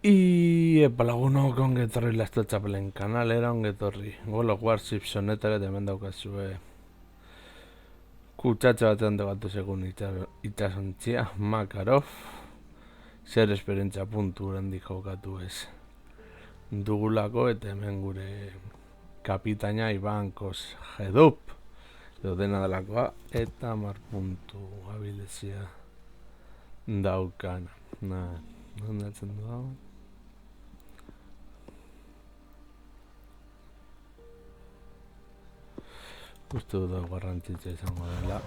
Y lagunok ongetorri Lasto Txapelen kanalera, ongetorri World of Warship sonetara eta hemen daukazue kutsatxo batean debatu segun itsasontzia Makarov zer esperientzia puntu handik jokatu ez dugulako, eta hemen gure kapitaina Ivan Kosjedup edo dena delakoa eta 10 puntu abilezia daukana. Ondatzen du hau. Uste dut garrantzitza izango dela.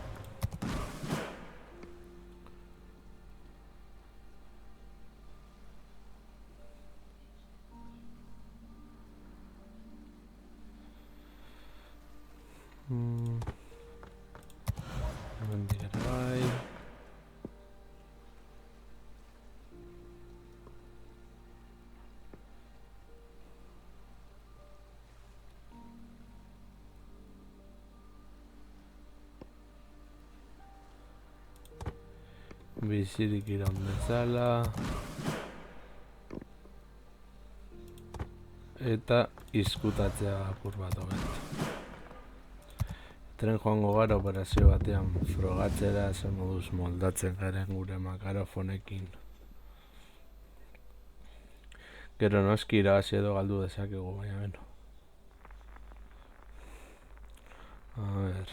Hemendik ere bai. Bizirik iraun bezala. Eta izkutatzea apur bat hobeto. Tren joango gara operazio batean frogatzera zer moduz moldatzen garen gure Makarofonekin. Gero noski irabazi edo galdu dezakegu, baina beno. A ver.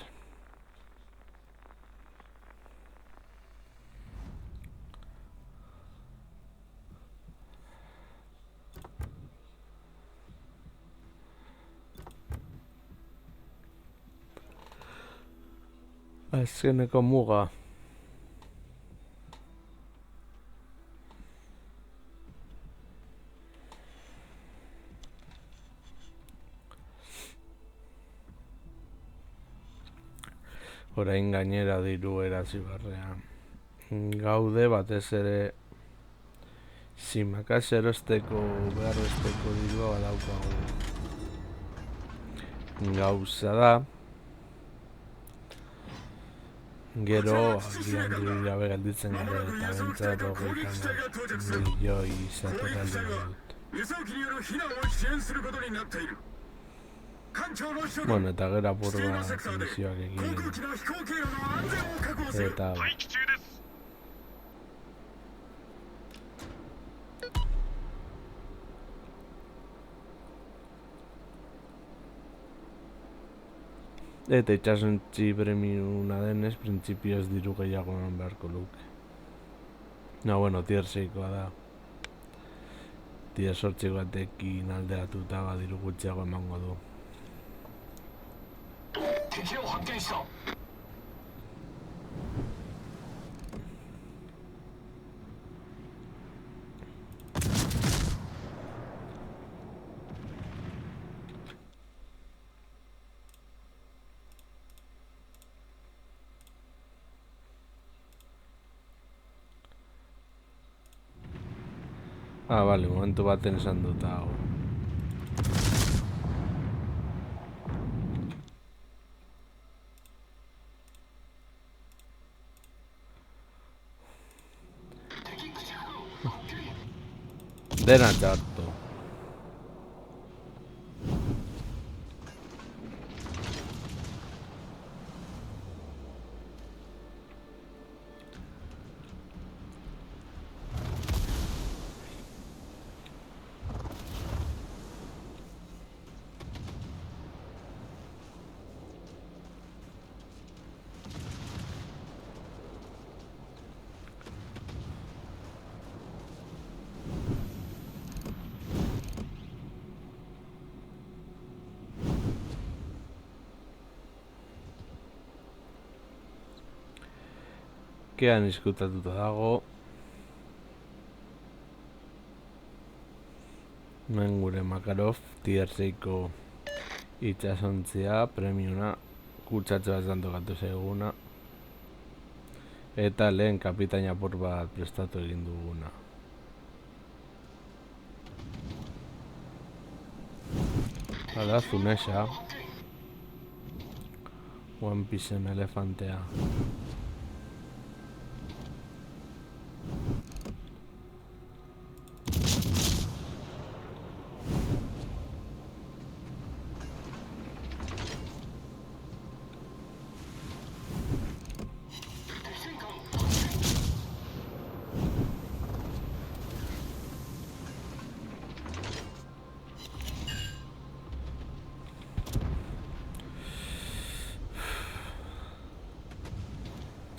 Azkeneko muga. Orain gainera diru erazi barrean gaude, batez ere Simakas erosteko behar besteko dirua badaukagu. Gauza da gero agian diru gabe gelditzen gara eta bentsat 30 milioi izatera dut. Bueno, eta gero apur bat misioak egin eta eta itxasontzi premiuna denez, printzipioz diru gehiago eman beharko luke. Bueno, tier 6koa da. Tier 8 batekin alderatuta diru gutxiago emango du. Bale, momentu baten esan dut hau. Dena txarto. Kean izkutatuta dago. Hemen gure Makarov, tier 6ko itsasontzia, premiuna, kutsatxo bat tokatu zeguna. Eta lehen kapitaina apur bat prestatu egin duguna. Hala, Zunesha. One Piece elefantea.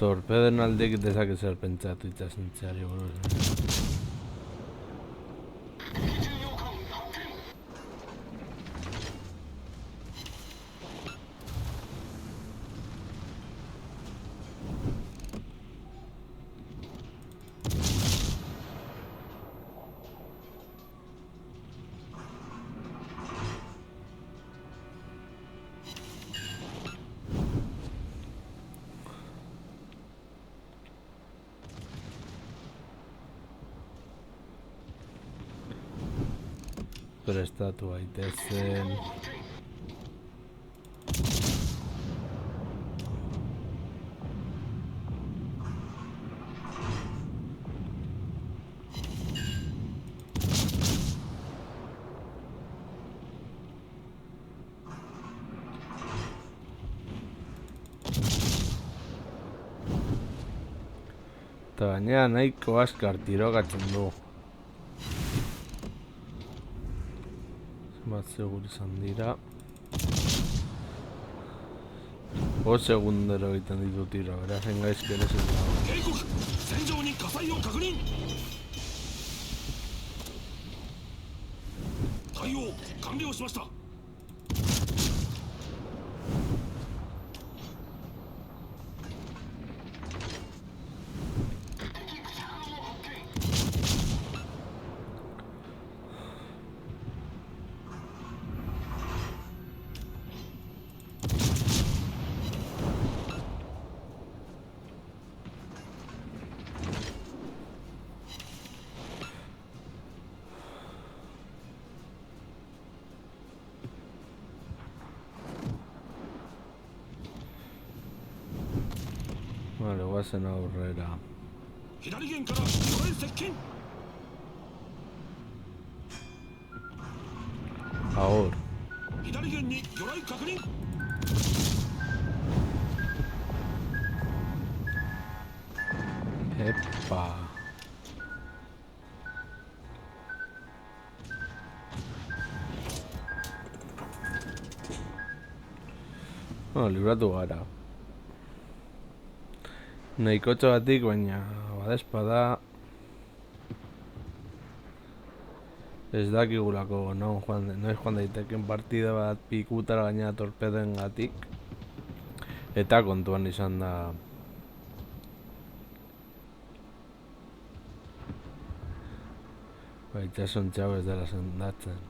Torpeden aldeek dezake zer pentsatu itsasontziari buruz. Prestatu gaitezen. Eta gainera nahiko askar tirokatzen du. Zenbat segur izan dira. 5 segundero egiten ditu tiro, beraz engaizki ere zen dago. 警告、戦場に火災を確認。対応完了しました。 Vale, guazen aurrera. 左舷から魚雷接近。 Agur. 左舷に魚雷確認。 Epa. Libratu gara. Nahikotxo batik, baina badespada ez dakigulako noiz joan daiteken partida bat pikutara gaina torpeden gatik. Eta kontuan izan da itxasontzi hau ez dela sendatzen.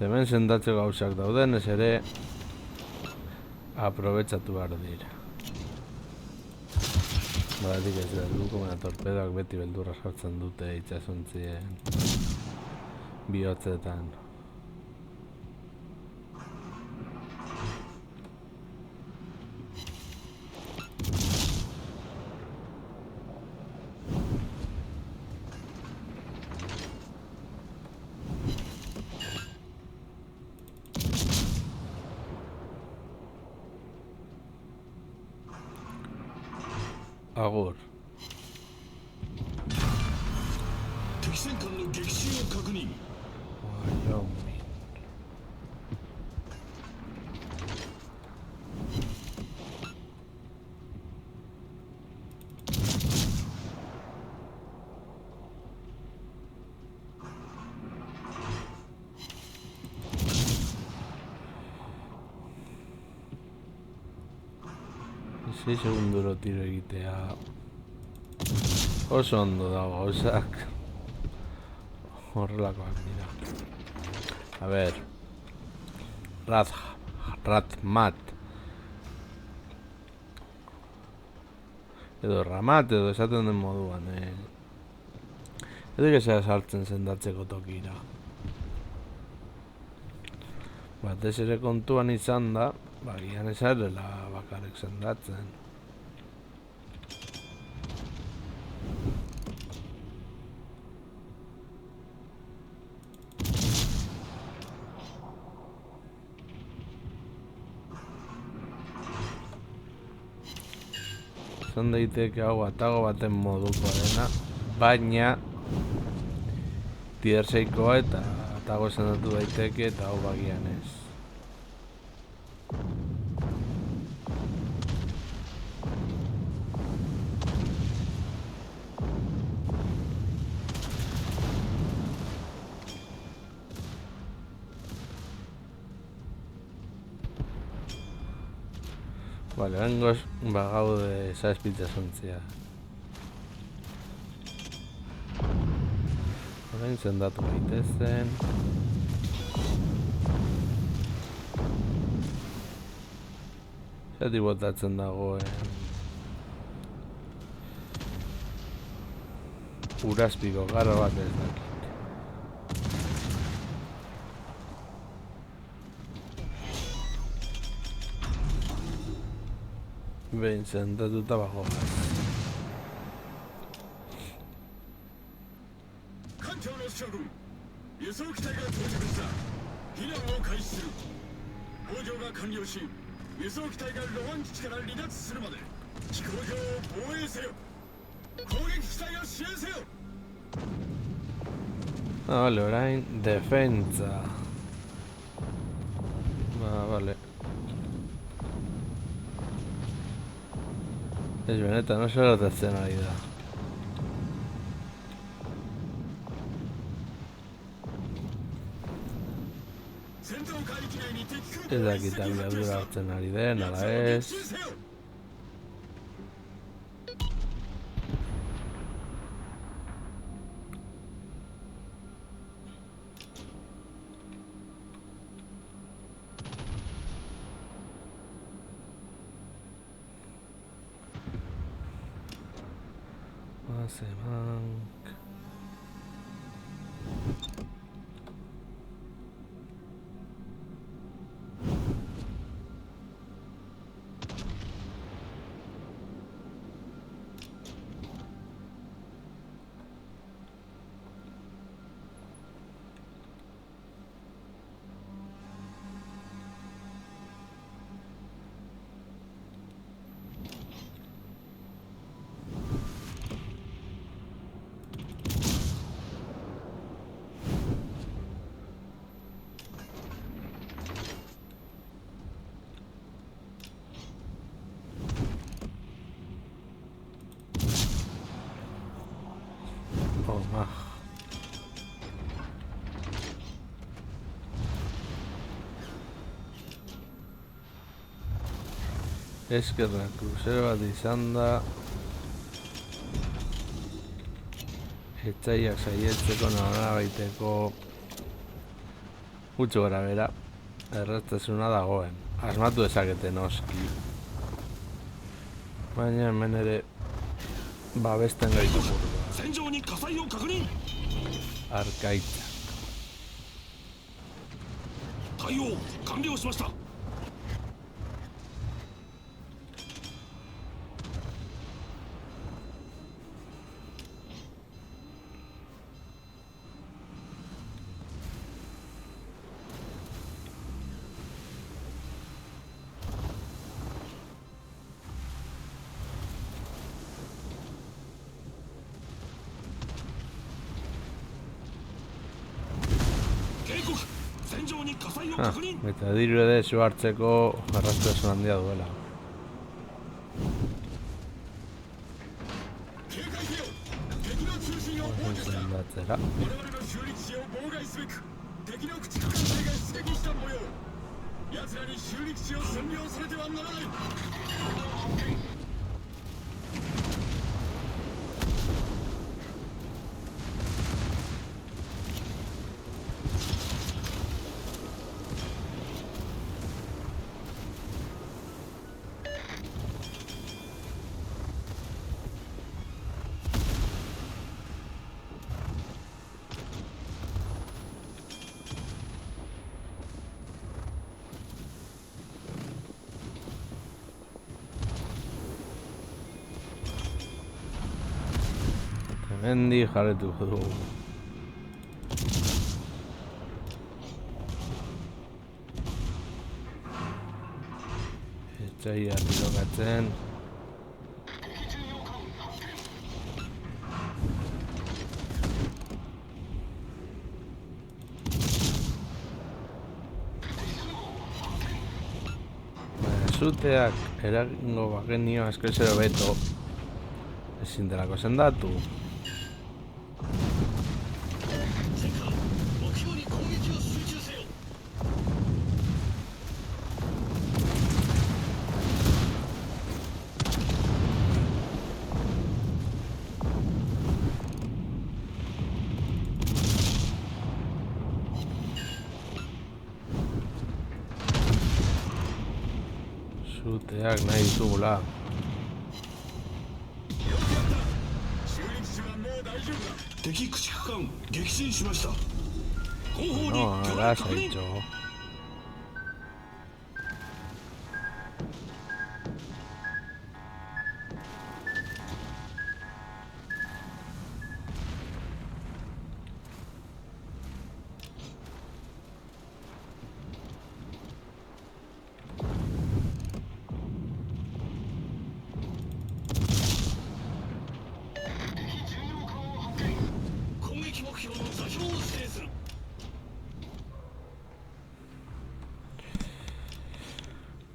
Hemen sendatzeko gauzak dauden, ez ere aprobetxatu behar dira. Badatik ez helduko, baina torpedoak beti beldurra sartzen dute itxasontzien bihotzetan. Agur. 敵戦艦の撃沈を確認。 Wyoming. Sei segunduro tiro egitea oso ondo dago gauzak. Horrelakoak dira. A ber, Razmat edo Ramat edo esaten den moduan, edo gezea sartzen sendatzeko tokira. Batez ere kontuan izan da, bagian ez arela bakarrik sendatzen. Zan daiteke hau atago baten moduko dena, baina tier 6koa eta atago sendatu daiteke eta hau bagian ez. Vale, bengoz bagaude zazpitza zontzia. Orain sendatu daitezen. Zati botatzen dagoen Urazpiko garro bat ez dakit. Behin sendatuta bagoaz. 艦長の将軍輸送機体が到着した避難を開始する搭乗が完了し輸送機体がロマン基地から離脱するまで飛行場を防衛せよ攻撃機体を支援せよ Vale, orain defentsa. Vale. Ez benetan oso erotatzen ari da. Ez dakit abiadura hartzen ari den, ala ez. Masebank. Eskerrak kruzero bat izan da Etxaiak saietzeko nora baiteko gutxo gara bera erraztasuna dagoen. Asmatu dezakete noski. Baina hemen ere babesten gaitu burua. Arkaitzak. 対応完了しました Eta diru ere zu hartzeko arrastasun handia duela. Zendatzera. Hemendik jarretuko dugu. Etxaia tirokatzen. suteak eragingo bagenio askoz beto. Ezin delako sendatu. 戦艦目標に攻撃を集中せよ。 Suteak nahi ditugula. よくやった。修理基地はもう大丈夫だ。敵駆逐艦撃沈しました。後方に No, 魚雷 ahora se 確 ha 認。 dicho.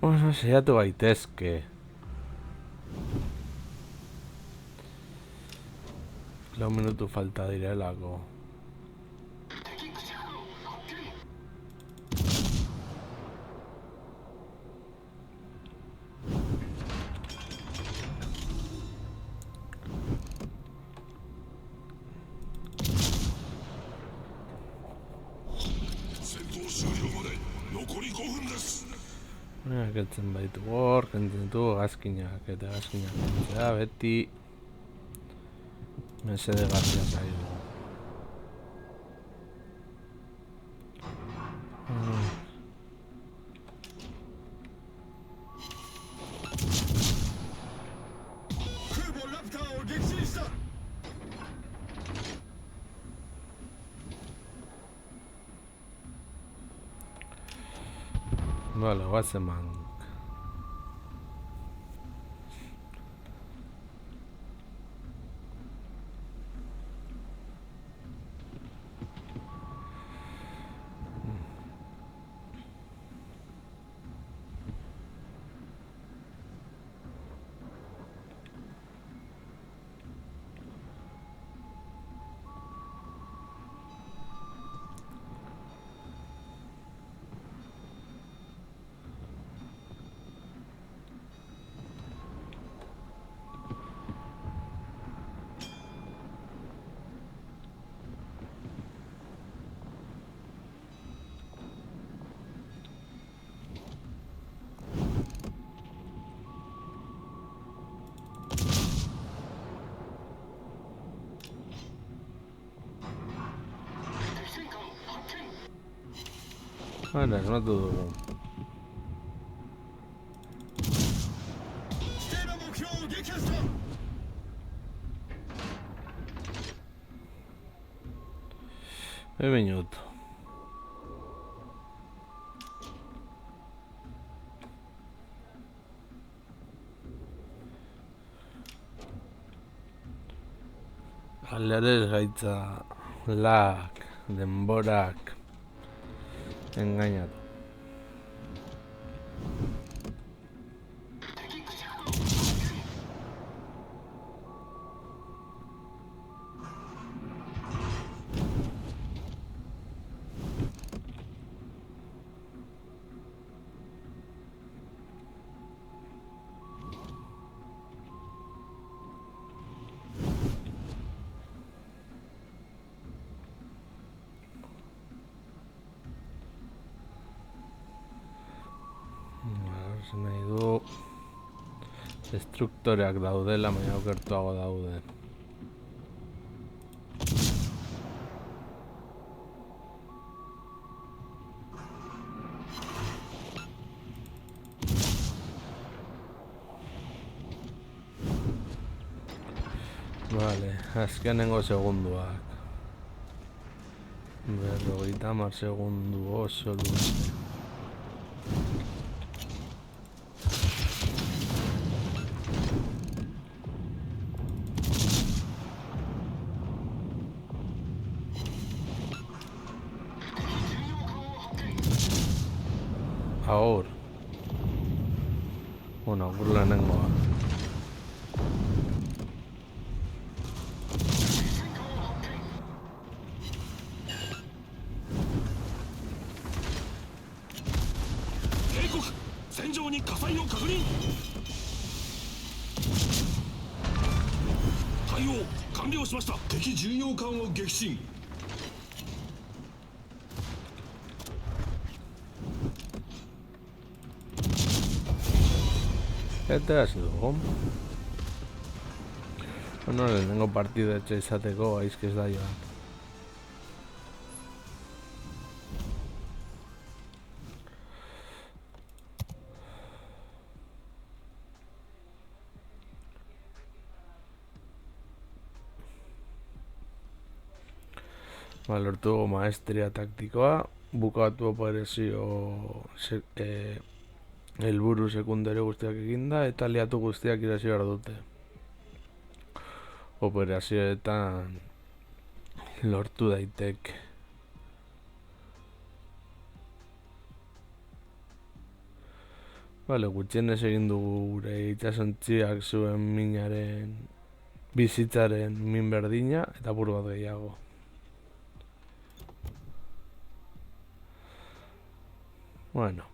Bueno, saiatu gaitezke. Lau minutu falta direlako. Kentzen baitu hor, kentzen ditu gazkinak eta gazkinak kentzea beti mesede garria zaigu. Vale, guazen man. Vale, asmatu dugu. Un minuto. Alderez gaitza lag, denborak engainatu. Nahi du destruktoreak daudela, baina okertuago daude. Vale, azkenengo segunduak. 50 segundu oso luze. Ahora. Bueno, agur lehenengoa. Eta hasi dugu. Bueno, lehenengo partida etxe izateko gaizki ez da joan. Lortu dugu maestria taktikoa, bukatu operazio helburu sekundario guztiak eginda eta aliatu guztiak irasi behar dute. Operazioetan lortu daitek. Gutxienez egin dugu gure itsasontziak zuen minaren bizitzaren min berdina eta apur bat gehiago. Bueno.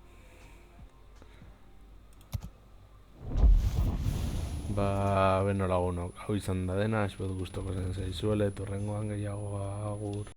Beno lagunok, hau izan da dena, espero gustoko zen zaizuela, etorrengoan gehiago agur.